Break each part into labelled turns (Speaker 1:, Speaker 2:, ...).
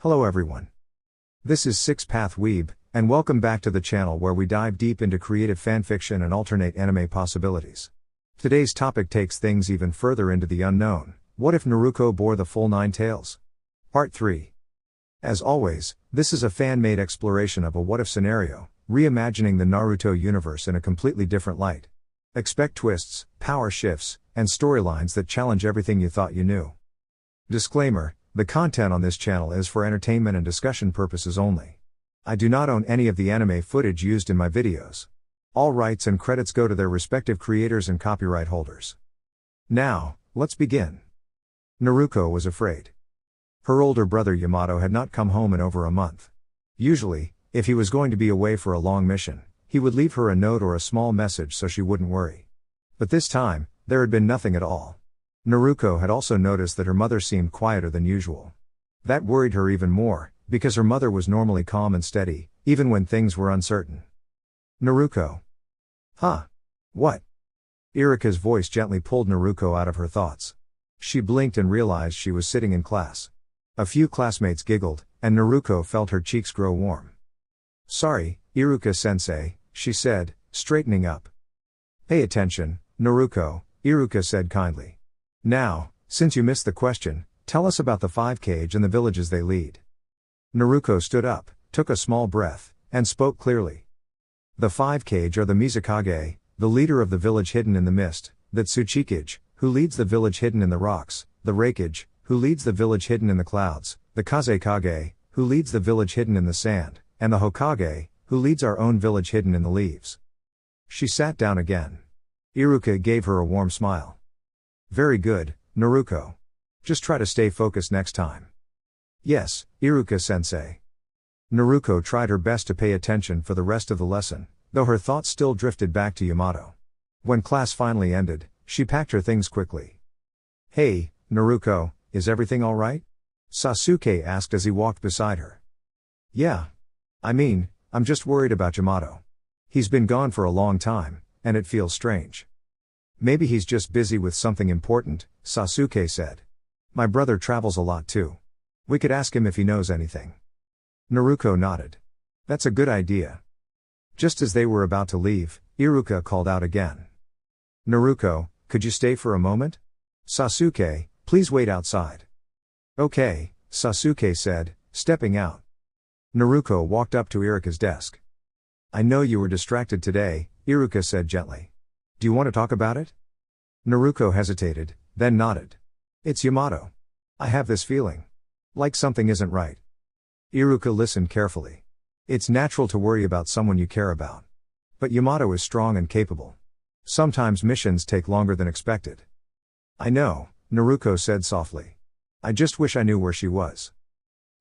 Speaker 1: Hello everyone. This is Six Path Weeb, and welcome back to the channel where we dive deep into creative fanfiction and alternate anime possibilities. Today's topic takes things even further into the unknown. What if Naruko bore the full 9 tails? Part 3. As always, this is a fan-made exploration of a what-if scenario, reimagining the Naruto universe in a completely different light. Expect twists, power shifts, and storylines that challenge everything you thought you knew. Disclaimer: the content on this channel is for entertainment and discussion purposes only. I do not own any of the anime footage used in my videos. All rights and credits go to their respective creators and copyright holders. Now, let's begin. Naruko was afraid. Her older brother Yamato had not come home in over a month. Usually, if he was going to be away for a long mission, he would leave her a note or a small message so she wouldn't worry. But this time, there had been nothing at all. Naruko had also noticed that her mother seemed quieter than usual. That worried her even more, because her mother was normally calm and steady, even when things were uncertain. Naruko. Huh? What? Iruka's voice gently pulled Naruko out of her thoughts. She blinked and realized she was sitting in class. A few classmates giggled, and Naruko felt her cheeks grow warm. Sorry, Iruka-sensei, she said, straightening up. Pay attention, Naruko, Iruka said kindly. Now, since you missed the question, tell us about the 5 and the villages they lead. Naruko stood up, took a small breath, and spoke clearly. The 5 are the Mizukage, the leader of the village hidden in the mist, the Tsuchikage, who leads the village hidden in the rocks, the Reikage, who leads the village hidden in the clouds, the Kazekage, who leads the village hidden in the sand, and the Hokage, who leads our own village hidden in the leaves. She sat down again. Iruka gave her a warm smile. Very good, Naruko. Just try to stay focused next time. Yes, Iruka-sensei. Naruko tried her best to pay attention for the rest of the lesson, though her thoughts still drifted back to Yamato. When class finally ended, she packed her things quickly. Hey, Naruko, is everything alright? Sasuke asked as he walked beside her. Yeah. I'm just worried about Yamato. He's been gone for a long time, and it feels strange. Maybe he's just busy with something important, Sasuke said. My brother travels a lot too. We could ask him if he knows anything. Naruko nodded. That's a good idea. Just as they were about to leave, Iruka called out again. Naruko, could you stay for a moment? Sasuke, please wait outside. Okay, Sasuke said, stepping out. Naruko walked up to Iruka's desk. I know you were distracted today, Iruka said gently. Do you want to talk about it? Naruko hesitated, then nodded. It's Yamato. I have this feeling. Like something isn't right. Iruka listened carefully. It's natural to worry about someone you care about. But Yamato is strong and capable. Sometimes missions take longer than expected. I know, Naruko said softly. I just wish I knew where she was.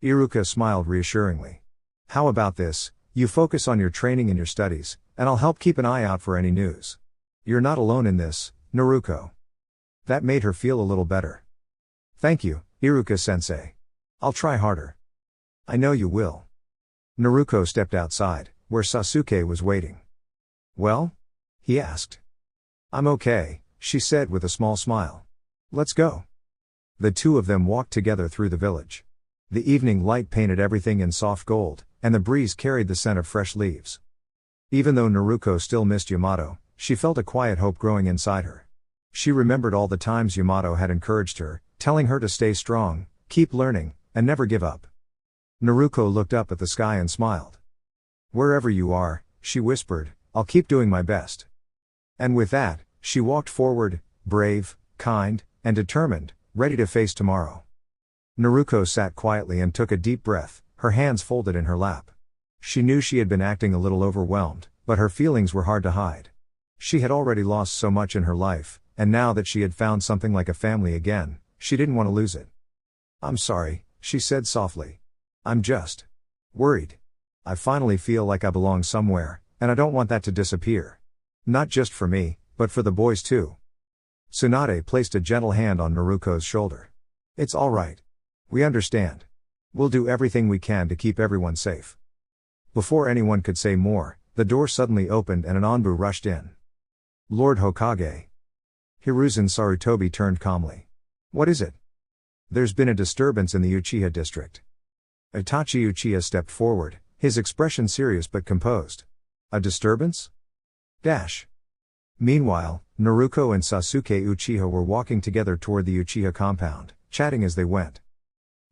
Speaker 1: Iruka smiled reassuringly. How about this, you focus on your training and your studies, and I'll help keep an eye out for any news. You're not alone in this, Naruko. That made her feel a little better. Thank you, Iruka-sensei. I'll try harder. I know you will. Naruko stepped outside, where Sasuke was waiting. Well? He asked. I'm okay, she said with a small smile. Let's go. The two of them walked together through the village. The evening light painted everything in soft gold, and the breeze carried the scent of fresh leaves. Even though Naruko still missed Yamato, she felt a quiet hope growing inside her. She remembered all the times Yamato had encouraged her, telling her to stay strong, keep learning, and never give up. Naruko looked up at the sky and smiled. Wherever you are, she whispered, I'll keep doing my best. And with that, she walked forward, brave, kind, and determined, ready to face tomorrow. Naruko sat quietly and took a deep breath, her hands folded in her lap. She knew she had been acting a little overwhelmed, but her feelings were hard to hide. She had already lost so much in her life, and now that she had found something like a family again, she didn't want to lose it. I'm sorry, she said softly. I'm just worried. I finally feel like I belong somewhere, and I don't want that to disappear. Not just for me, but for the boys too. Tsunade placed a gentle hand on Naruko's shoulder. It's all right. We understand. We'll do everything we can to keep everyone safe. Before anyone could say more, the door suddenly opened and an Anbu rushed in. Lord Hokage. Hiruzen Sarutobi turned calmly. What is it? There's been a disturbance in the Uchiha district. Itachi Uchiha stepped forward, his expression serious but composed. A disturbance? Dash. Meanwhile, Naruko and Sasuke Uchiha were walking together toward the Uchiha compound, chatting as they went.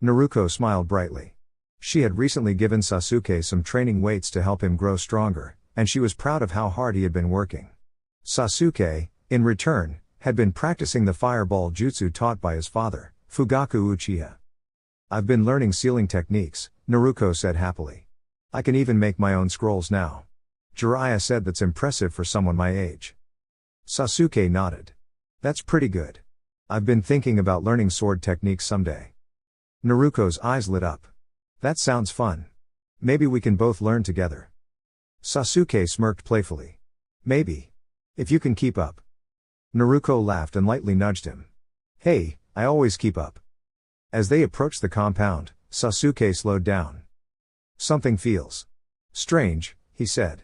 Speaker 1: Naruko smiled brightly. She had recently given Sasuke some training weights to help him grow stronger, and she was proud of how hard he had been working. Sasuke, in return, had been practicing the fireball jutsu taught by his father, Fugaku Uchiha. I've been learning sealing techniques, Naruko said happily. I can even make my own scrolls now. Jiraiya said that's impressive for someone my age. Sasuke nodded. That's pretty good. I've been thinking about learning sword techniques someday. Naruko's eyes lit up. That sounds fun. Maybe we can both learn together. Sasuke smirked playfully. Maybe. If you can keep up. Naruko laughed and lightly nudged him. Hey, I always keep up. As they approached the compound, Sasuke slowed down. Something feels strange, he said.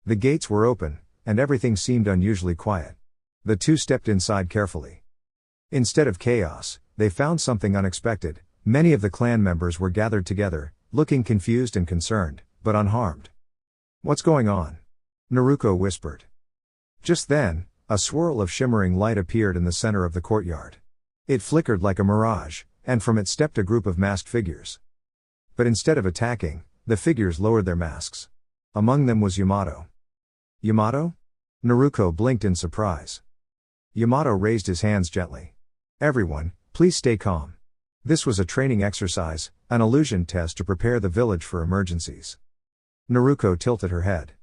Speaker 1: The gates were open, and everything seemed unusually quiet. The two stepped inside carefully. Instead of chaos, they found something unexpected. Many of the clan members were gathered together, looking confused and concerned, but unharmed. What's going on? Naruko whispered. Just then, a swirl of shimmering light appeared in the center of the courtyard. It flickered like a mirage, and from it stepped a group of masked figures. But instead of attacking, the figures lowered their masks. Among them was Yamato. Yamato? Naruko blinked in surprise. Yamato raised his hands gently. Everyone, please stay calm. This was a training exercise, an illusion test to prepare the village for emergencies. Naruko tilted her head.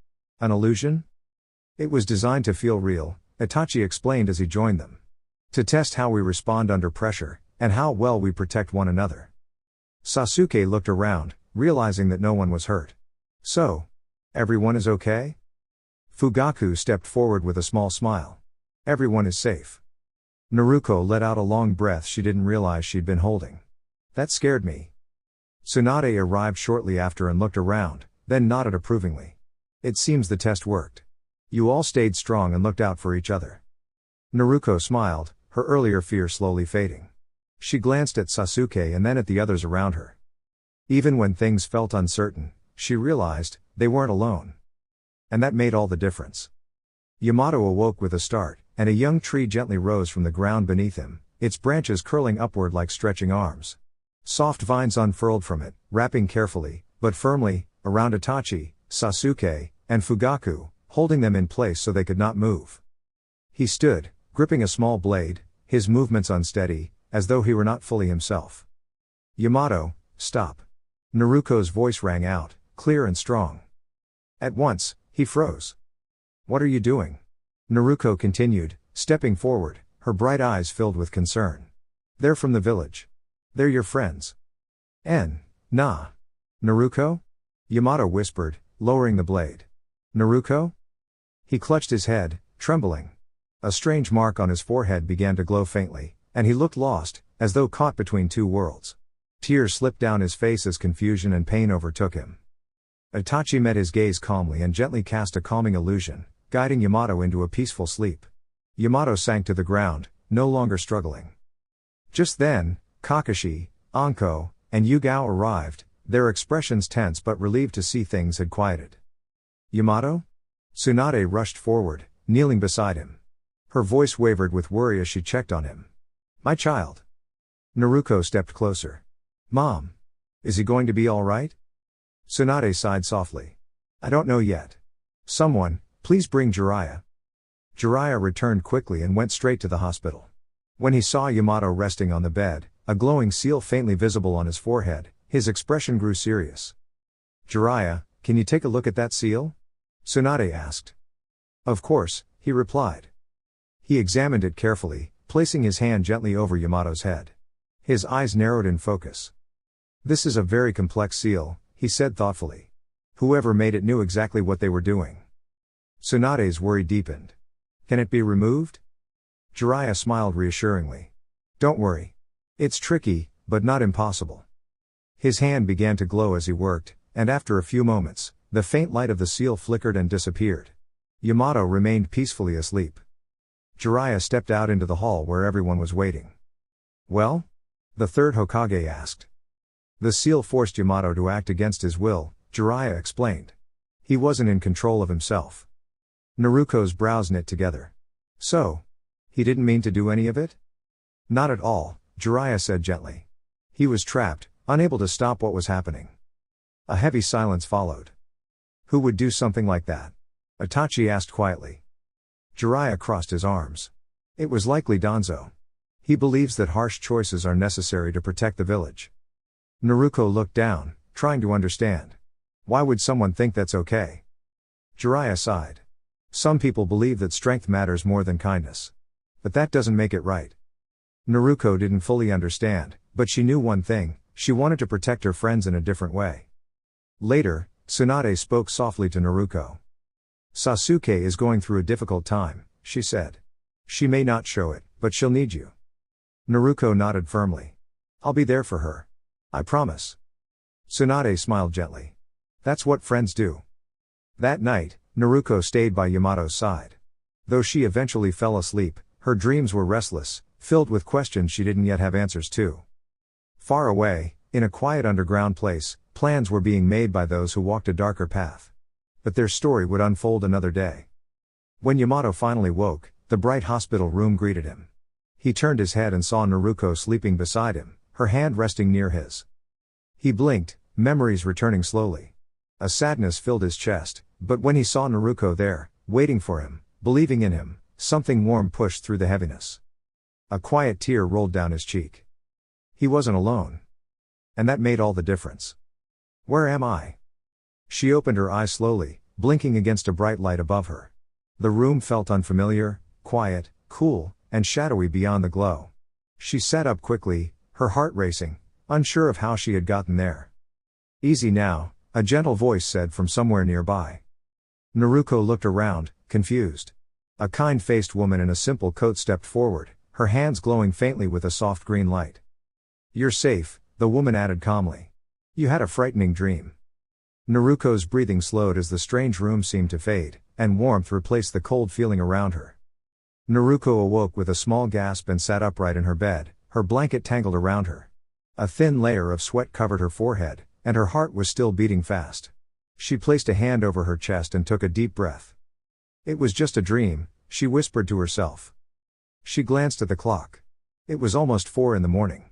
Speaker 1: An illusion? It was designed to feel real, Itachi explained as he joined them. To test how we respond under pressure, and how well we protect one another. Sasuke looked around, realizing that no one was hurt. So, everyone is okay? Fugaku stepped forward with a small smile. Everyone is safe. Naruko let out a long breath she didn't realize she'd been holding. That scared me. Tsunade arrived shortly after and looked around, then nodded approvingly. It seems the test worked. You all stayed strong and looked out for each other. Naruko smiled, her earlier fear slowly fading. She glanced at Sasuke and then at the others around her. Even when things felt uncertain, she realized, they weren't alone. And that made all the difference. Yamato awoke with a start, and a young tree gently rose from the ground beneath him, its branches curling upward like stretching arms. Soft vines unfurled from it, wrapping carefully, but firmly, around Itachi, Sasuke, and Fugaku, holding them in place so they could not move. He stood, gripping a small blade, his movements unsteady, as though he were not fully himself. Yamato, stop. Naruko's voice rang out, clear and strong. At once, he froze. What are you doing? Naruko continued, stepping forward, her bright eyes filled with concern. They're from the village. They're your friends. Nah. Naruko? Yamato whispered, lowering the blade. Naruko? He clutched his head, trembling. A strange mark on his forehead began to glow faintly, and he looked lost, as though caught between two worlds. Tears slipped down his face as confusion and pain overtook him. Itachi met his gaze calmly and gently cast a calming illusion, guiding Yamato into a peaceful sleep. Yamato sank to the ground, no longer struggling. Just then, Kakashi, Anko, and Yugao arrived, their expressions tense but relieved to see things had quieted. Yamato? Tsunade rushed forward, kneeling beside him. Her voice wavered with worry as she checked on him. My child. Naruko stepped closer. Mom. Is he going to be all right? Tsunade sighed softly. I don't know yet. Someone, please bring Jiraiya. Jiraiya returned quickly and went straight to the hospital. When he saw Yamato resting on the bed, a glowing seal faintly visible on his forehead, his expression grew serious. Jiraiya, can you take a look at that seal? Tsunade asked. Of course, he replied. He examined it carefully, placing his hand gently over Yamato's head. His eyes narrowed in focus. This is a very complex seal, he said thoughtfully. Whoever made it knew exactly what they were doing. Tsunade's worry deepened. Can it be removed? Jiraiya smiled reassuringly. Don't worry. It's tricky, but not impossible. His hand began to glow as he worked, and after a few moments, the faint light of the seal flickered and disappeared. Yamato remained peacefully asleep. Jiraiya stepped out into the hall where everyone was waiting. Well? The third Hokage asked. The seal forced Yamato to act against his will, Jiraiya explained. He wasn't in control of himself. Naruko's brows knit together. So? He didn't mean to do any of it? Not at all, Jiraiya said gently. He was trapped, unable to stop what was happening. A heavy silence followed. Who would do something like that? Itachi asked quietly. Jiraiya crossed his arms. It was likely Danzo. He believes that harsh choices are necessary to protect the village. Naruko looked down, trying to understand. Why would someone think that's okay? Jiraiya sighed. Some people believe that strength matters more than kindness. But that doesn't make it right. Naruko didn't fully understand, but she knew one thing: she wanted to protect her friends in a different way. Later, Tsunade spoke softly to Naruko. Sasuke is going through a difficult time, she said. She may not show it, but she'll need you. Naruko nodded firmly. I'll be there for her. I promise. Tsunade smiled gently. That's what friends do. That night, Naruko stayed by Yamato's side. Though she eventually fell asleep, her dreams were restless, filled with questions she didn't yet have answers to. Far away, in a quiet underground place, plans were being made by those who walked a darker path. But their story would unfold another day. When Yamato finally woke, the bright hospital room greeted him. He turned his head and saw Naruko sleeping beside him, her hand resting near his. He blinked, memories returning slowly. A sadness filled his chest, but when he saw Naruko there, waiting for him, believing in him, something warm pushed through the heaviness. A quiet tear rolled down his cheek. He wasn't alone. And that made all the difference. Where am I? She opened her eyes slowly, blinking against a bright light above her. The room felt unfamiliar, quiet, cool, and shadowy beyond the glow. She sat up quickly, her heart racing, unsure of how she had gotten there. Easy now, a gentle voice said from somewhere nearby. Naruko looked around, confused. A kind-faced woman in a simple coat stepped forward, her hands glowing faintly with a soft green light. You're safe, the woman added calmly. You had a frightening dream. Naruko's breathing slowed as the strange room seemed to fade, and warmth replaced the cold feeling around her. Naruko awoke with a small gasp and sat upright in her bed, her blanket tangled around her. A thin layer of sweat covered her forehead, and her heart was still beating fast. She placed a hand over her chest and took a deep breath. It was just a dream, she whispered to herself. She glanced at the clock. It was almost 4 a.m.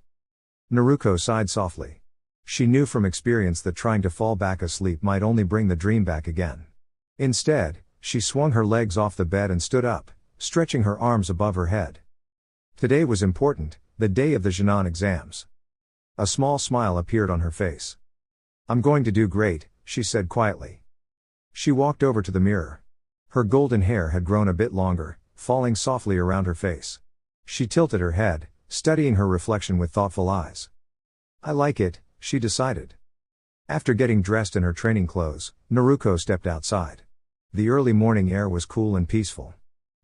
Speaker 1: Naruko sighed softly. She knew from experience that trying to fall back asleep might only bring the dream back again. Instead, she swung her legs off the bed and stood up, stretching her arms above her head. Today was important, the day of the Jinan exams. A small smile appeared on her face. I'm going to do great, she said quietly. She walked over to the mirror. Her golden hair had grown a bit longer, falling softly around her face. She tilted her head, studying her reflection with thoughtful eyes. I like it, she decided. After getting dressed in her training clothes, Naruko stepped outside. The early morning air was cool and peaceful.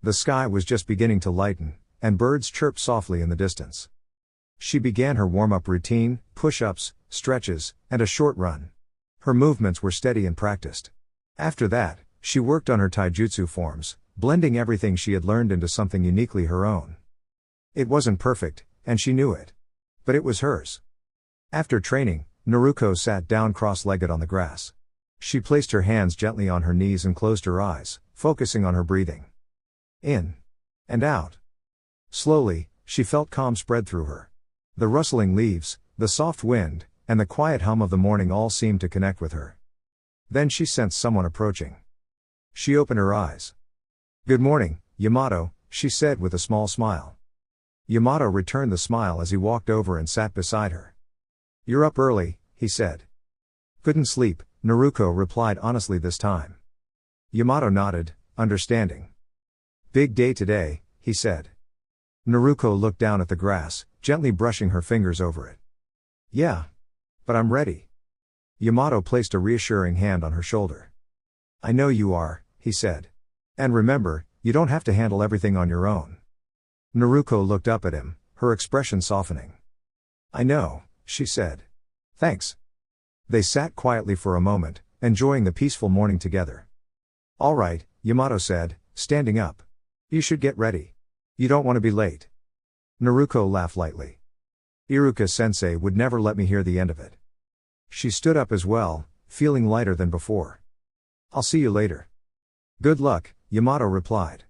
Speaker 1: The sky was just beginning to lighten, and birds chirped softly in the distance. She began her warm-up routine, push-ups, stretches, and a short run. Her movements were steady and practiced. After that, she worked on her taijutsu forms, blending everything she had learned into something uniquely her own. It wasn't perfect, and she knew it. But it was hers. After training, Naruko sat down cross-legged on the grass. She placed her hands gently on her knees and closed her eyes, focusing on her breathing. In. And out. Slowly, she felt calm spread through her. The rustling leaves, the soft wind, and the quiet hum of the morning all seemed to connect with her. Then she sensed someone approaching. She opened her eyes. Good morning, Yamato, she said with a small smile. Yamato returned the smile as he walked over and sat beside her. You're up early, he said. Couldn't sleep, Naruko replied honestly this time. Yamato nodded, understanding. Big day today, he said. Naruko looked down at the grass, gently brushing her fingers over it. Yeah. But I'm ready. Yamato placed a reassuring hand on her shoulder. I know you are, he said. And remember, you don't have to handle everything on your own. Naruko looked up at him, her expression softening. I know, she said. Thanks. They sat quietly for a moment, enjoying the peaceful morning together. All right, Yamato said, standing up. You should get ready. You don't want to be late. Naruko laughed lightly. Iruka-sensei would never let me hear the end of it. She stood up as well, feeling lighter than before. I'll see you later. Good luck, Yamato replied.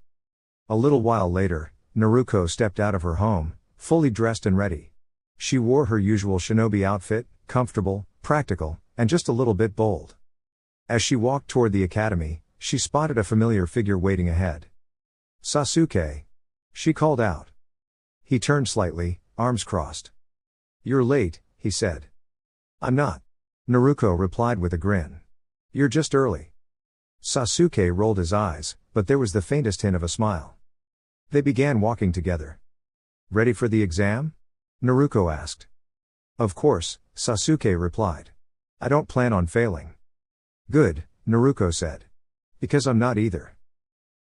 Speaker 1: A little while later, Naruko stepped out of her home, fully dressed and ready. She wore her usual shinobi outfit, comfortable, practical, and just a little bit bold. As she walked toward the academy, she spotted a familiar figure waiting ahead. Sasuke! She called out. He turned slightly, arms crossed. You're late, he said. I'm not. Naruko replied with a grin. You're just early. Sasuke rolled his eyes, but there was the faintest hint of a smile. They began walking together. Ready for the exam? Naruko asked. Of course, Sasuke replied. I don't plan on failing. Good, Naruko said. Because I'm not either.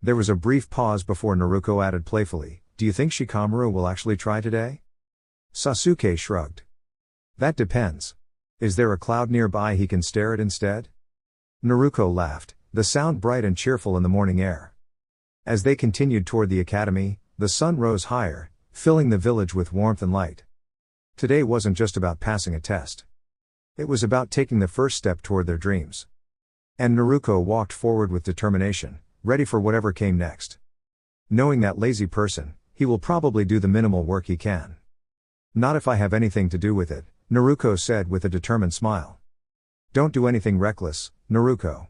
Speaker 1: There was a brief pause before Naruko added playfully, do you think Shikamaru will actually try today? Sasuke shrugged. That depends. Is there a cloud nearby he can stare at instead? Naruko laughed, the sound bright and cheerful in the morning air. As they continued toward the academy, the sun rose higher, filling the village with warmth and light. Today wasn't just about passing a test. It was about taking the first step toward their dreams. And Naruko walked forward with determination, ready for whatever came next. Knowing that lazy person, he will probably do the minimal work he can. Not if I have anything to do with it, Naruko said with a determined smile. Don't do anything reckless, Naruko.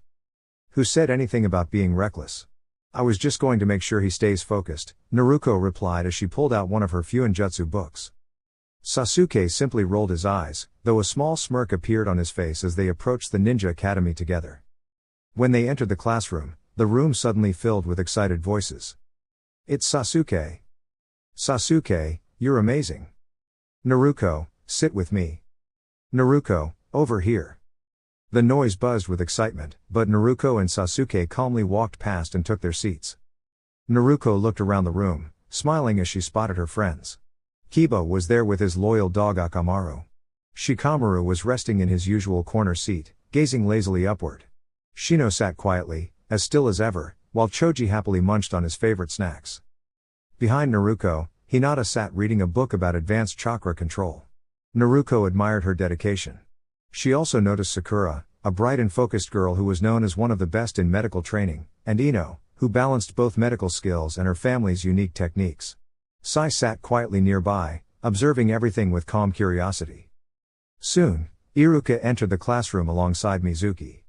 Speaker 1: Who said anything about being reckless? I was just going to make sure he stays focused, Naruko replied as she pulled out one of her Fuinjutsu books. Sasuke simply rolled his eyes, though a small smirk appeared on his face as they approached the ninja academy together. When they entered the classroom, the room suddenly filled with excited voices. It's Sasuke. Sasuke, you're amazing. Naruko, sit with me. Naruko, over here. The noise buzzed with excitement, but Naruko and Sasuke calmly walked past and took their seats. Naruko looked around the room, smiling as she spotted her friends. Kiba was there with his loyal dog Akamaru. Shikamaru was resting in his usual corner seat, gazing lazily upward. Shino sat quietly, as still as ever, while Choji happily munched on his favorite snacks. Behind Naruko, Hinata sat reading a book about advanced chakra control. Naruko admired her dedication. She also noticed Sakura, a bright and focused girl who was known as one of the best in medical training, and Ino, who balanced both medical skills and her family's unique techniques. Sai sat quietly nearby, observing everything with calm curiosity. Soon, Iruka entered the classroom alongside Mizuki.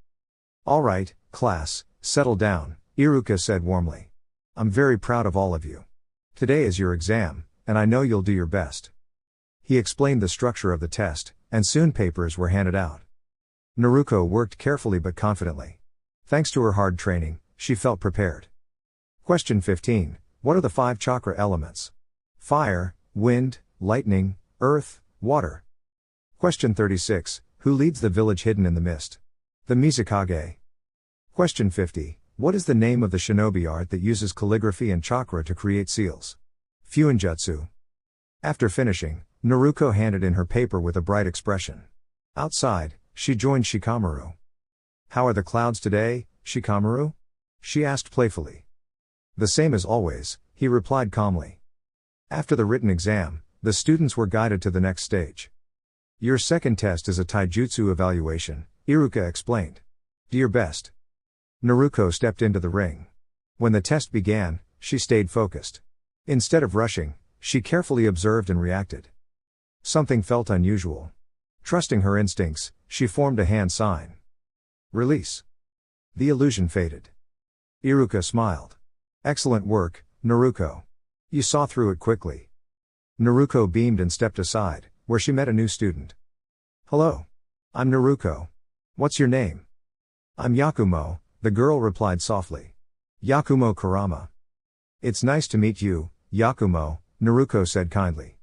Speaker 1: All right, class, settle down, Iruka said warmly. I'm very proud of all of you. Today is your exam, and I know you'll do your best. He explained the structure of the test, and soon papers were handed out. Naruko worked carefully but confidently. Thanks to her hard training, she felt prepared. Question 15. What are the 5 chakra elements? Fire, wind, lightning, earth, water. Question 36. Who leads the village hidden in the mist? The Mizukage. Question 50. What is the name of the shinobi art that uses calligraphy and chakra to create seals? Fuinjutsu. After finishing, Naruko handed in her paper with a bright expression. Outside, she joined Shikamaru. How are the clouds today, Shikamaru? She asked playfully. The same as always, he replied calmly. After the written exam, the students were guided to the next stage. Your second test is a taijutsu evaluation, Iruka explained. Do your best. Naruko stepped into the ring. When the test began, she stayed focused. Instead of rushing, she carefully observed and reacted. Something felt unusual. Trusting her instincts, she formed a hand sign. Release. The illusion faded. Iruka smiled. Excellent work, Naruko. You saw through it quickly. Naruko beamed and stepped aside, where she met a new student. Hello. I'm Naruko. What's your name? I'm Yakumo, the girl replied softly. Yakumo Kurama. It's nice to meet you, Yakumo, Naruko said kindly.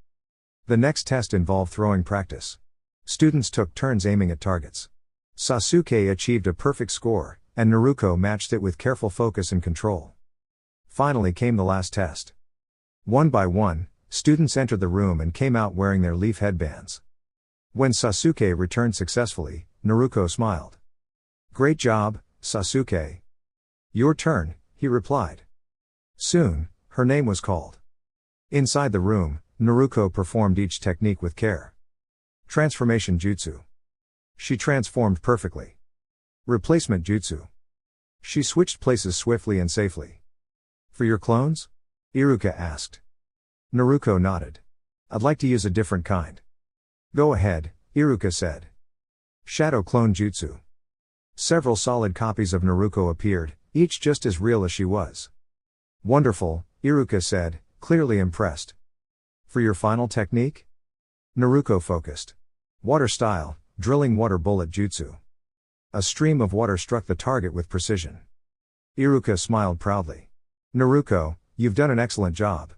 Speaker 1: The next test involved throwing practice. Students took turns aiming at targets. Sasuke achieved a perfect score, and Naruko matched it with careful focus and control. Finally came the last test. One by one, students entered the room and came out wearing their leaf headbands. When Sasuke returned successfully, Naruko smiled. Great job, Sasuke. Your turn, he replied. Soon, her name was called. Inside the room, Naruko performed each technique with care. Transformation Jutsu. She transformed perfectly. Replacement jutsu. She switched places swiftly and safely. For your clones? Iruka asked. Naruko nodded. I'd like to use a different kind. Go ahead, Iruka said. Shadow clone jutsu. Several solid copies of Naruko appeared, each just as real as she was. Wonderful, Iruka said, clearly impressed. For your final technique? Naruko focused. Water style, drilling water bullet jutsu. A stream of water struck the target with precision. Iruka smiled proudly. Naruko, you've done an excellent job.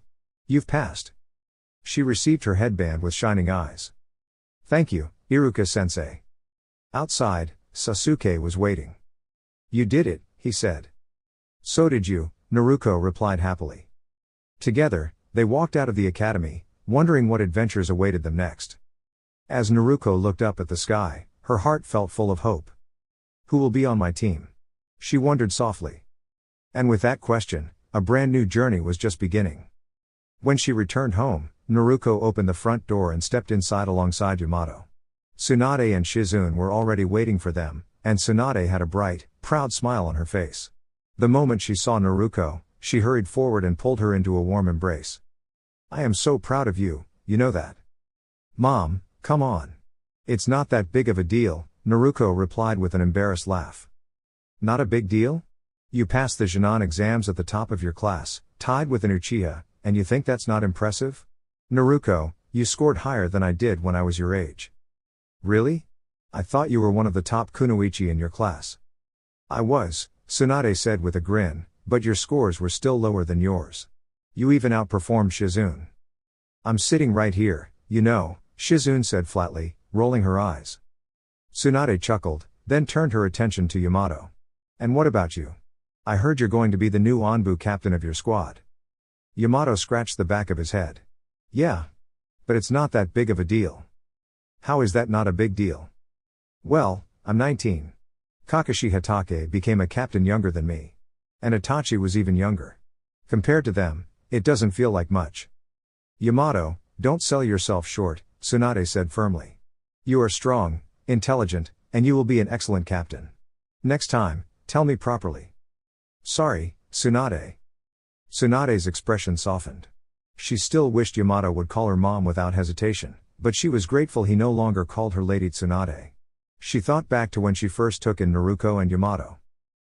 Speaker 1: You've passed. She received her headband with shining eyes. Thank you, Iruka-sensei. Outside, Sasuke was waiting. You did it, he said. So did you, Naruko replied happily. Together, they walked out of the academy, wondering what adventures awaited them next. As Naruko looked up at the sky, her heart felt full of hope. Who will be on my team? She wondered softly. And with that question, a brand new journey was just beginning. When she returned home, Naruko opened the front door and stepped inside alongside Yamato. Tsunade and Shizune were already waiting for them, and Tsunade had a bright, proud smile on her face. The moment she saw Naruko, she hurried forward and pulled her into a warm embrace. I am so proud of you, you know that. Mom, come on. It's not that big of a deal, Naruko replied with an embarrassed laugh. Not a big deal? You passed the Junon exams at the top of your class, tied with an Uchiha, and you think that's not impressive? Naruko, you scored higher than I did when I was your age. Really? I thought you were one of the top kunoichi in your class. I was, Tsunade said with a grin, but your scores were still lower than yours. You even outperformed Shizune. I'm sitting right here, you know, Shizune said flatly, rolling her eyes. Tsunade chuckled, then turned her attention to Yamato. And what about you? I heard you're going to be the new Anbu captain of your squad. Yamato scratched the back of his head. Yeah. But it's not that big of a deal. How is that not a big deal? Well, I'm 19. Kakashi Hatake became a captain younger than me. And Itachi was even younger. Compared to them, it doesn't feel like much. Yamato, don't sell yourself short, Tsunade said firmly. You are strong, intelligent, and you will be an excellent captain. Next time, tell me properly. Sorry, Tsunade. Tsunade's expression softened. She still wished Yamato would call her mom without hesitation, but she was grateful he no longer called her Lady Tsunade. She thought back to when she first took in Naruko and Yamato.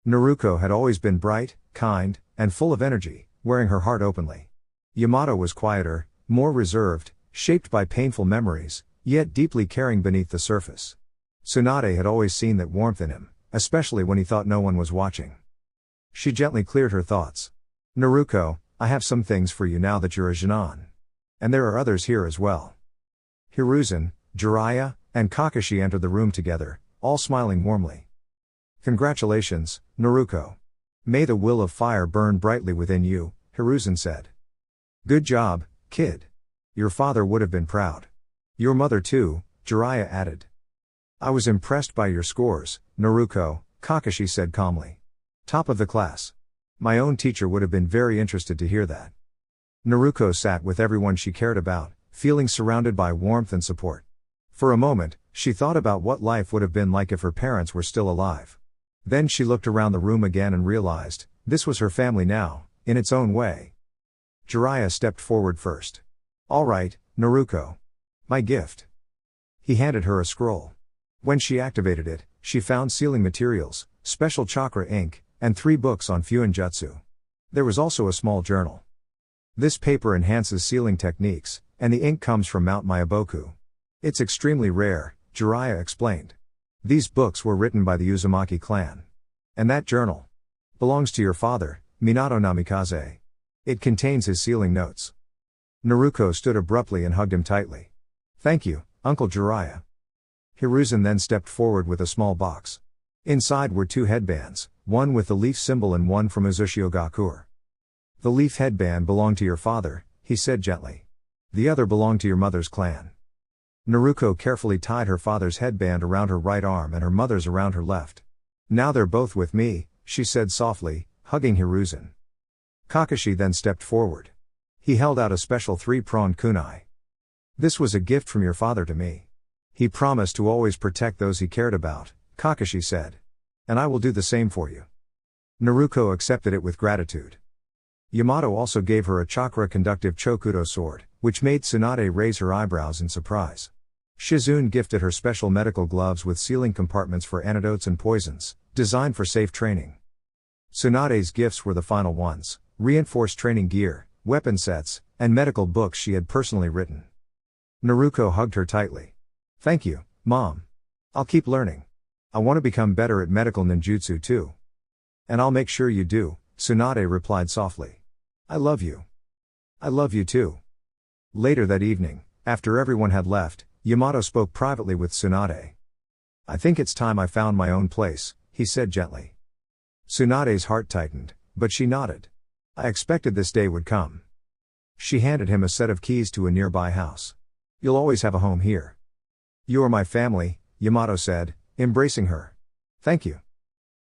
Speaker 1: Naruko had always been bright, kind, and full of energy, wearing her heart openly. Yamato was quieter, more reserved, shaped by painful memories, yet deeply caring beneath the surface. Tsunade had always seen that warmth in him, especially when he thought no one was watching. She gently cleared her thoughts. Naruko, I have some things for you now that you're a Junon. And there are others here as well. Hiruzen, Jiraiya, and Kakashi entered the room together, all smiling warmly. Congratulations, Naruko. May the will of fire burn brightly within you, Hiruzen said. Good job, kid. Your father would have been proud. Your mother too, Jiraiya added. I was impressed by your scores, Naruko, Kakashi said calmly. Top of the class. My own teacher would have been very interested to hear that. Naruko sat with everyone she cared about, feeling surrounded by warmth and support. For a moment, she thought about what life would have been like if her parents were still alive. Then she looked around the room again and realized, this was her family now, in its own way. Jiraiya stepped forward first. All right, Naruko. My gift. He handed her a scroll. When she activated it, she found sealing materials, special chakra ink, and 3 books on Fuinjutsu. There was also a small journal. This paper enhances sealing techniques, and the ink comes from Mount Myaboku. It's extremely rare, Jiraiya explained. These books were written by the Uzumaki clan. And that journal belongs to your father, Minato Namikaze. It contains his sealing notes. Naruko stood abruptly and hugged him tightly. Thank you, Uncle Jiraiya. Hiruzen then stepped forward with a small box. Inside were 2 headbands, one with the leaf symbol and one from Uzushio Gakure. The leaf headband belonged to your father, he said gently. The other belonged to your mother's clan. Naruko carefully tied her father's headband around her right arm and her mother's around her left. Now they're both with me, she said softly, hugging Hiruzen. Kakashi then stepped forward. He held out a special 3-pronged kunai. This was a gift from your father to me. He promised to always protect those he cared about, Kakashi said. And I will do the same for you. Naruko accepted it with gratitude. Yamato also gave her a chakra-conductive Chokudo sword, which made Tsunade raise her eyebrows in surprise. Shizune gifted her special medical gloves with sealing compartments for antidotes and poisons, designed for safe training. Tsunade's gifts were the final ones: reinforced training gear, weapon sets, and medical books she had personally written. Naruko hugged her tightly. Thank you, Mom. I'll keep learning. I want to become better at medical ninjutsu too. And I'll make sure you do, Tsunade replied softly. I love you. I love you too. Later that evening, after everyone had left, Yamato spoke privately with Tsunade. I think it's time I found my own place, he said gently. Tsunade's heart tightened, but she nodded. I expected this day would come. She handed him a set of keys to a nearby house. You'll always have a home here. You are my family, Yamato said, embracing her. Thank you.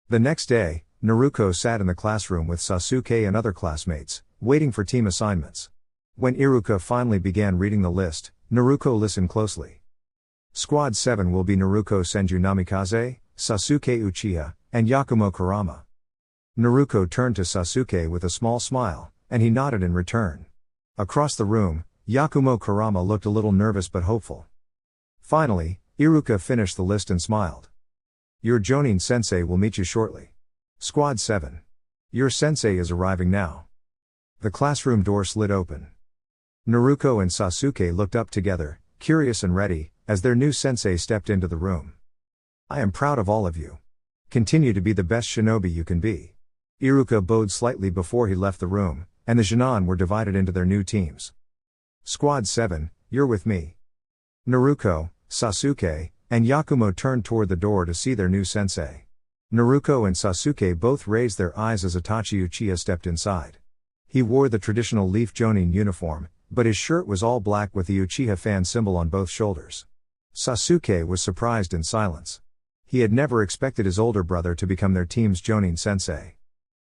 Speaker 1: The next day, Naruko sat in the classroom with Sasuke and other classmates, waiting for team assignments. When Iruka finally began reading the list, Naruko listened closely. Squad 7 will be Naruko Senju Namikaze, Sasuke Uchiha, and Yakumo Kurama. Naruko turned to Sasuke with a small smile, and he nodded in return. Across the room, Yakumo Kurama looked a little nervous but hopeful. Finally, Iruka finished the list and smiled. Your Jonin sensei will meet you shortly. Squad 7. Your sensei is arriving now. The classroom door slid open. Naruko and Sasuke looked up together, curious and ready, as their new sensei stepped into the room. I am proud of all of you. Continue to be the best shinobi you can be. Iruka bowed slightly before he left the room, and the Genin were divided into their new teams. Squad 7, you're with me. Naruko, Sasuke, and Yakumo turned toward the door to see their new sensei. Naruko and Sasuke both raised their eyes as Itachi Uchiha stepped inside. He wore the traditional Leaf Jonin uniform, but his shirt was all black with the Uchiha fan symbol on both shoulders. Sasuke was surprised in silence. He had never expected his older brother to become their team's Jonin sensei.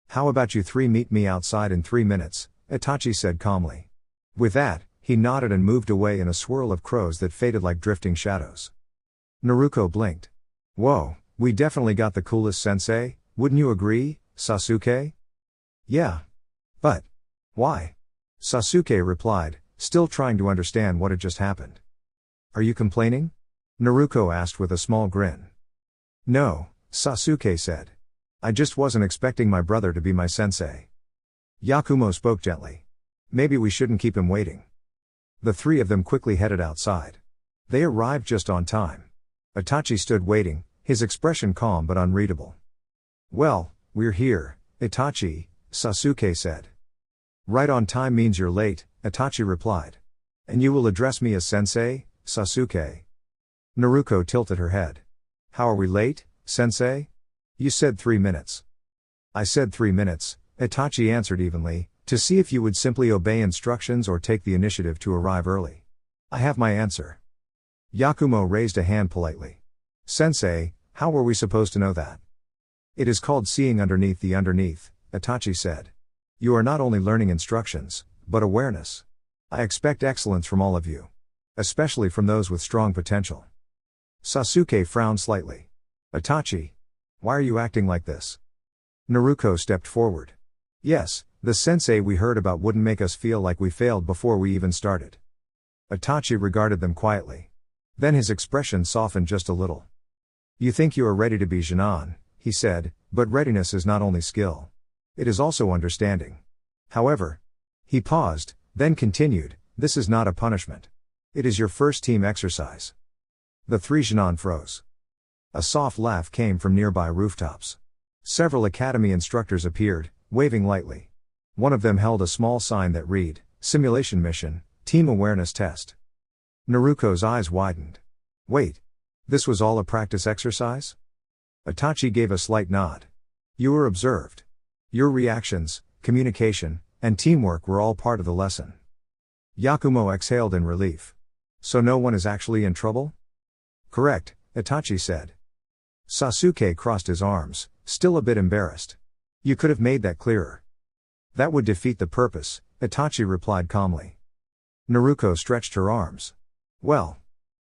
Speaker 1: How about you three meet me outside in 3 minutes, Itachi said calmly. With that, he nodded and moved away in a swirl of crows that faded like drifting shadows. Naruko blinked. Whoa, we definitely got the coolest sensei, wouldn't you agree, Sasuke? Yeah. But why? Sasuke replied, still trying to understand what had just happened. Are you complaining? Naruko asked with a small grin. No, Sasuke said. I just wasn't expecting my brother to be my sensei. Yakumo spoke gently. Maybe we shouldn't keep him waiting. The three of them quickly headed outside. They arrived just on time. Itachi stood waiting, his expression calm but unreadable. Well, we're here, Itachi, Sasuke said. Right on time means you're late, Itachi replied. And you will address me as sensei, Sasuke? Naruko tilted her head. How are we late, sensei? You said 3 minutes. I said 3 minutes, Itachi answered evenly, to see if you would simply obey instructions or take the initiative to arrive early. I have my answer. Yakumo raised a hand politely. Sensei, how were we supposed to know that? It is called seeing underneath the underneath, Itachi said. You are not only learning instructions, but awareness. I expect excellence from all of you. Especially from those with strong potential. Sasuke frowned slightly. Itachi, why are you acting like this? Naruko stepped forward. Yes, the sensei we heard about wouldn't make us feel like we failed before we even started. Itachi regarded them quietly. Then his expression softened just a little. You think you are ready to be Genin, he said, but readiness is not only skill. It is also understanding. However, he paused, then continued, this is not a punishment. It is your first team exercise. The three Genin froze. A soft laugh came from nearby rooftops. Several academy instructors appeared, waving lightly. One of them held a small sign that read, Simulation Mission, Team Awareness Test. Naruko's eyes widened. Wait. This was all a practice exercise? Itachi gave a slight nod. You were observed. Your reactions, communication, and teamwork were all part of the lesson. Yakumo exhaled in relief. So no one is actually in trouble? Correct, Itachi said. Sasuke crossed his arms, still a bit embarrassed. You could have made that clearer. That would defeat the purpose, Itachi replied calmly. Naruko stretched her arms. Well,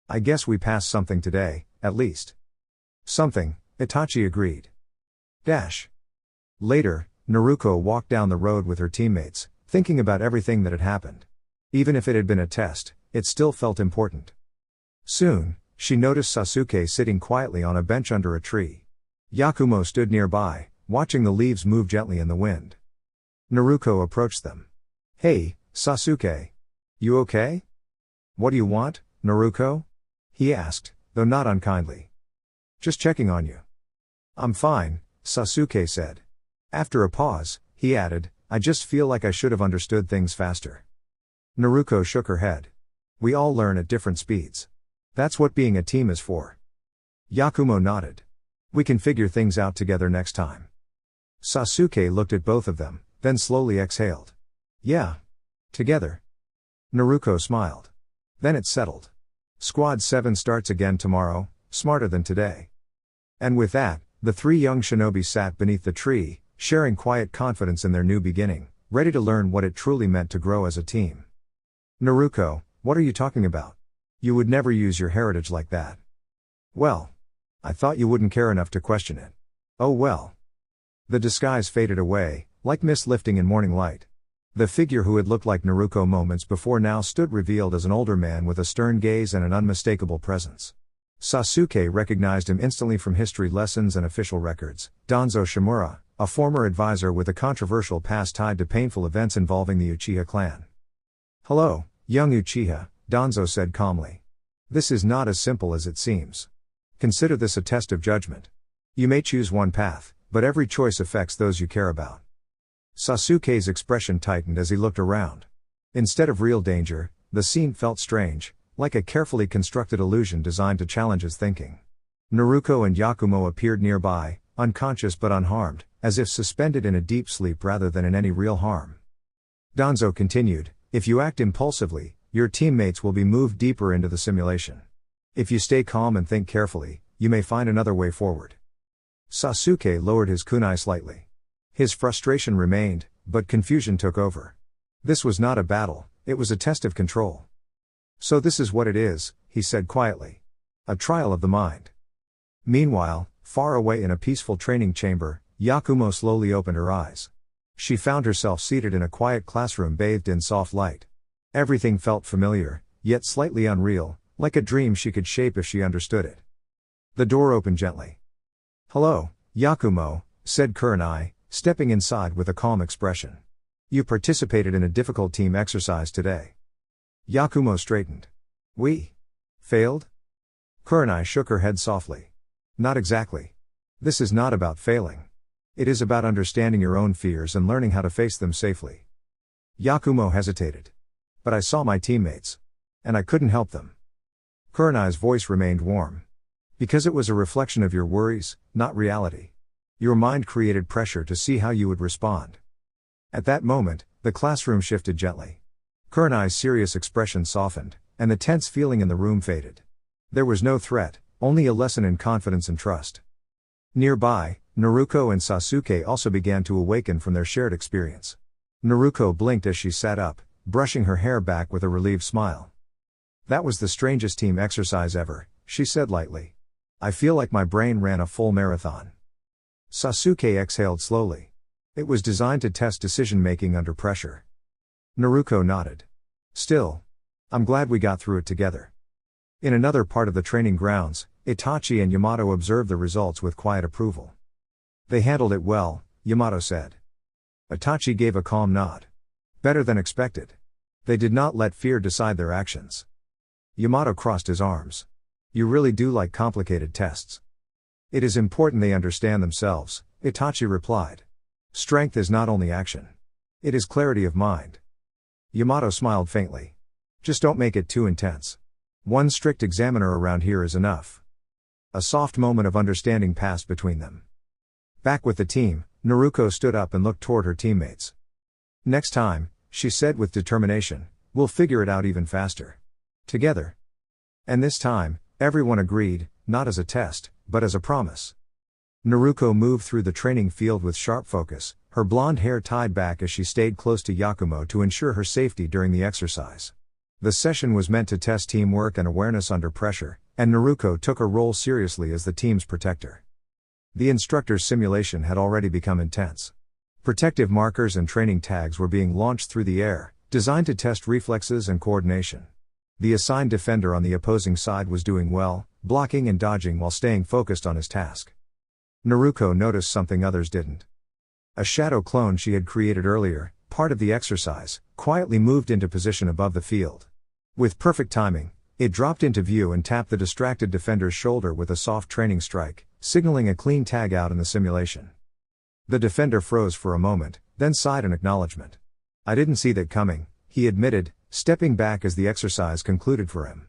Speaker 1: I guess we passed something today, at least. Something, Itachi agreed. Later, Naruko walked down the road with her teammates, thinking about everything that had happened. Even if it had been a test, it still felt important. Soon, she noticed Sasuke sitting quietly on a bench under a tree. Yakumo stood nearby, watching the leaves move gently in the wind. Naruko approached them. "Hey, Sasuke. You okay?" "What do you want, Naruko?" he asked, though not unkindly. "Just checking on you." "I'm fine," Sasuke said. After a pause, he added, "I just feel like I should have understood things faster." Naruko shook her head. "We all learn at different speeds. That's what being a team is for." Yakumo nodded. "We can figure things out together next time." Sasuke looked at both of them, then slowly exhaled. "Yeah. Together." Naruko smiled. Then it settled. Squad 7 starts again tomorrow, smarter than today. And with that, the three young shinobi sat beneath the tree, sharing quiet confidence in their new beginning, ready to learn what it truly meant to grow as a team. "Naruko, what are you talking about? You would never use your heritage like that." "Well, I thought you wouldn't care enough to question it." "Oh well." The disguise faded away, like mist lifting in morning light. The figure who had looked like Naruko moments before now stood revealed as an older man with a stern gaze and an unmistakable presence. Sasuke recognized him instantly from history lessons and official records: Danzo Shimura, a former advisor with a controversial past tied to painful events involving the Uchiha clan. "Hello, young Uchiha," Danzo said calmly. "This is not as simple as it seems. Consider this a test of judgment. You may choose one path, but every choice affects those you care about." Sasuke's expression tightened as he looked around. Instead of real danger, the scene felt strange, like a carefully constructed illusion designed to challenge his thinking. Naruko and Yakumo appeared nearby, unconscious but unharmed, as if suspended in a deep sleep rather than in any real harm. Danzo continued, "If you act impulsively, your teammates will be moved deeper into the simulation. If you stay calm and think carefully, you may find another way forward." Sasuke lowered his kunai slightly. His frustration remained, but confusion took over. This was not a battle, it was a test of control. "So this is what it is," he said quietly. "A trial of the mind." Meanwhile, far away in a peaceful training chamber, Yakumo slowly opened her eyes. She found herself seated in a quiet classroom bathed in soft light. Everything felt familiar, yet slightly unreal, like a dream she could shape if she understood it. The door opened gently. "Hello, Yakumo," said Kurenai, stepping inside with a calm expression. "You participated in a difficult team exercise today." Yakumo straightened. "We failed?" Kurenai shook her head softly. "Not exactly. This is not about failing. It is about understanding your own fears and learning how to face them safely." Yakumo hesitated. "But I saw my teammates. And I couldn't help them." Kurenai's voice remained warm. "Because it was a reflection of your worries, not reality. Your mind created pressure to see how you would respond." At that moment, the classroom shifted gently. Kurenai's serious expression softened, and the tense feeling in the room faded. There was no threat, only a lesson in confidence and trust. Nearby, Naruko and Sasuke also began to awaken from their shared experience. Naruko blinked as she sat up, brushing her hair back with a relieved smile. "That was the strangest team exercise ever," she said lightly. "I feel like my brain ran a full marathon." Sasuke exhaled slowly. "It was designed to test decision-making under pressure." Naruko nodded. "Still, I'm glad we got through it together." In another part of the training grounds, Itachi and Yamato observed the results with quiet approval. "They handled it well," Yamato said. Itachi gave a calm nod. "Better than expected. They did not let fear decide their actions." Yamato crossed his arms. "You really do like complicated tests." "It is important they understand themselves," Itachi replied. "Strength is not only action. It is clarity of mind." Yamato smiled faintly. "Just don't make it too intense. One strict examiner around here is enough." A soft moment of understanding passed between them. Back with the team, Naruko stood up and looked toward her teammates. "Next time," she said with determination, "we'll figure it out even faster. Together." And this time, everyone agreed, not as a test, but as a promise. Naruko moved through the training field with sharp focus, her blonde hair tied back as she stayed close to Yakumo to ensure her safety during the exercise. The session was meant to test teamwork and awareness under pressure, and Naruko took her role seriously as the team's protector. The instructor's simulation had already become intense. Protective markers and training tags were being launched through the air, designed to test reflexes and coordination. The assigned defender on the opposing side was doing well, blocking and dodging while staying focused on his task. Naruko noticed something others didn't. A shadow clone she had created earlier, part of the exercise, quietly moved into position above the field. With perfect timing, it dropped into view and tapped the distracted defender's shoulder with a soft training strike, signaling a clean tag out in the simulation. The defender froze for a moment, then sighed in acknowledgement. "I didn't see that coming," he admitted, stepping back as the exercise concluded for him.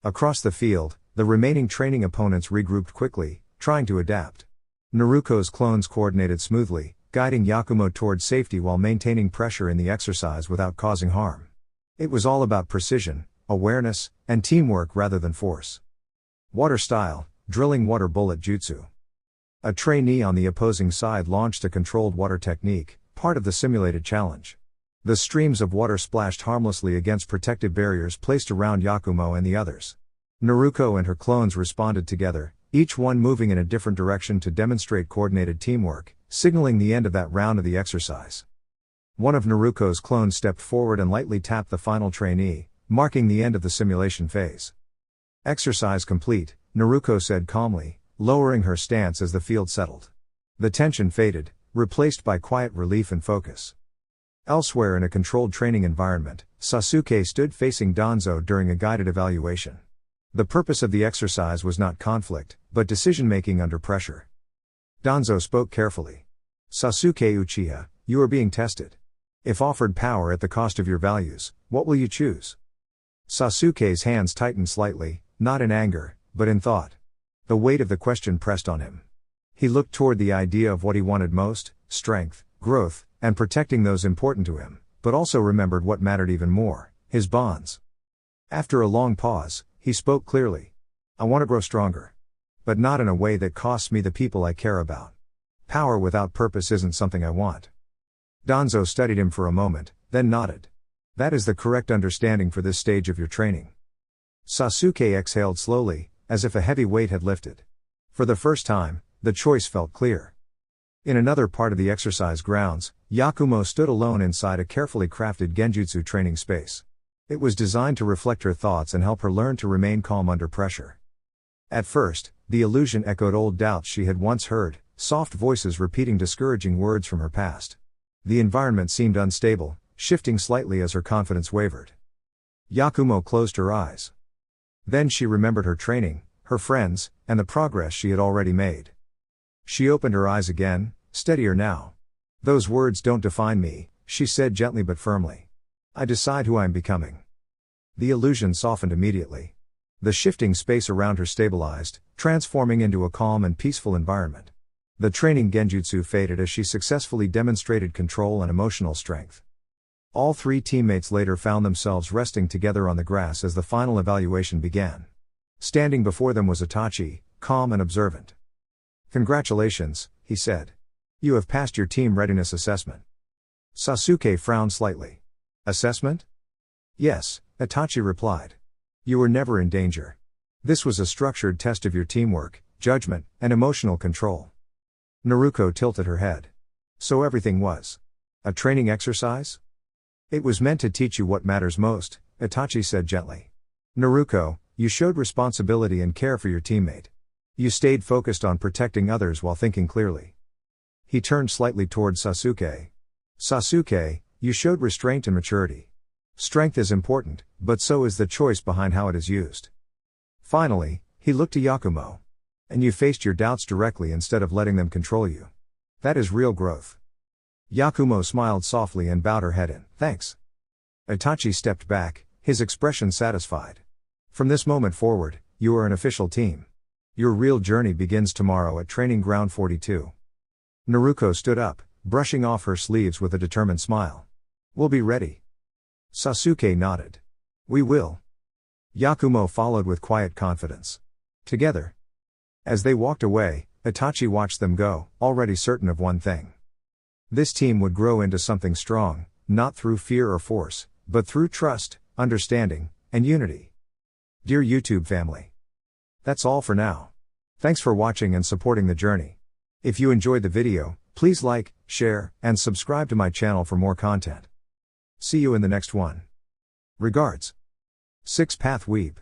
Speaker 1: Across the field, the remaining training opponents regrouped quickly, trying to adapt. Naruko's clones coordinated smoothly, guiding Yakumo toward safety while maintaining pressure in the exercise without causing harm. It was all about precision, awareness, and teamwork rather than force. Water style, drilling water bullet jutsu. A trainee on the opposing side launched a controlled water technique, part of the simulated challenge. The streams of water splashed harmlessly against protective barriers placed around Yakumo and the others. Naruko and her clones responded together, each one moving in a different direction to demonstrate coordinated teamwork, signaling the end of that round of the exercise. One of Naruko's clones stepped forward and lightly tapped the final trainee, marking the end of the simulation phase. "Exercise complete," Naruko said calmly, lowering her stance as the field settled. The tension faded, replaced by quiet relief and focus. Elsewhere in a controlled training environment, Sasuke stood facing Danzo during a guided evaluation. The purpose of the exercise was not conflict, but decision-making under pressure. Danzo spoke carefully. "Sasuke Uchiha, you are being tested. If offered power at the cost of your values, what will you choose?" Sasuke's hands tightened slightly, not in anger, but in thought. The weight of the question pressed on him. He looked toward the idea of what he wanted most: strength, growth, and protecting those important to him, but also remembered what mattered even more: his bonds. After a long pause, he spoke clearly. "I want to grow stronger. But not in a way that costs me the people I care about. Power without purpose isn't something I want." Danzo studied him for a moment, then nodded. "That is the correct understanding for this stage of your training." Sasuke exhaled slowly, as if a heavy weight had lifted. For the first time, the choice felt clear. In another part of the exercise grounds, Yakumo stood alone inside a carefully crafted genjutsu training space. It was designed to reflect her thoughts and help her learn to remain calm under pressure. At first, the illusion echoed old doubts she had once heard, soft voices repeating discouraging words from her past. The environment seemed unstable, shifting slightly as her confidence wavered. Yakumo closed her eyes. Then she remembered her training, her friends, and the progress she had already made. She opened her eyes again, steadier now. "Those words don't define me," she said gently but firmly. "I decide who I am becoming." The illusion softened immediately. The shifting space around her stabilized, transforming into a calm and peaceful environment. The training genjutsu faded as she successfully demonstrated control and emotional strength. All three teammates later found themselves resting together on the grass as the final evaluation began. Standing before them was Itachi, calm and observant. "Congratulations," he said. "You have passed your team readiness assessment." Sasuke frowned slightly. "Assessment?" "Yes," Itachi replied. "You were never in danger. This was a structured test of your teamwork, judgment, and emotional control." Naruko tilted her head. "So everything was a training exercise?" "It was meant to teach you what matters most," Itachi said gently. "Naruko, you showed responsibility and care for your teammate. You stayed focused on protecting others while thinking clearly." He turned slightly toward Sasuke. "Sasuke, you showed restraint and maturity. Strength is important, but so is the choice behind how it is used." Finally, he looked to Yakumo. "And you faced your doubts directly instead of letting them control you. That is real growth." Yakumo smiled softly and bowed her head in thanks. Itachi stepped back, his expression satisfied. "From this moment forward, you are an official team. Your real journey begins tomorrow at Training Ground 42. Naruko stood up, brushing off her sleeves with a determined smile. "We'll be ready." Sasuke nodded. "We will." Yakumo followed with quiet confidence. Together. As they walked away, Itachi watched them go, already certain of one thing. This team would grow into something strong, not through fear or force, but through trust, understanding, and unity. Dear YouTube family. That's all for now. Thanks for watching and supporting the journey. If you enjoyed the video, please like, share, and subscribe to my channel for more content. See you in the next one. Regards. 6 Path Weeb.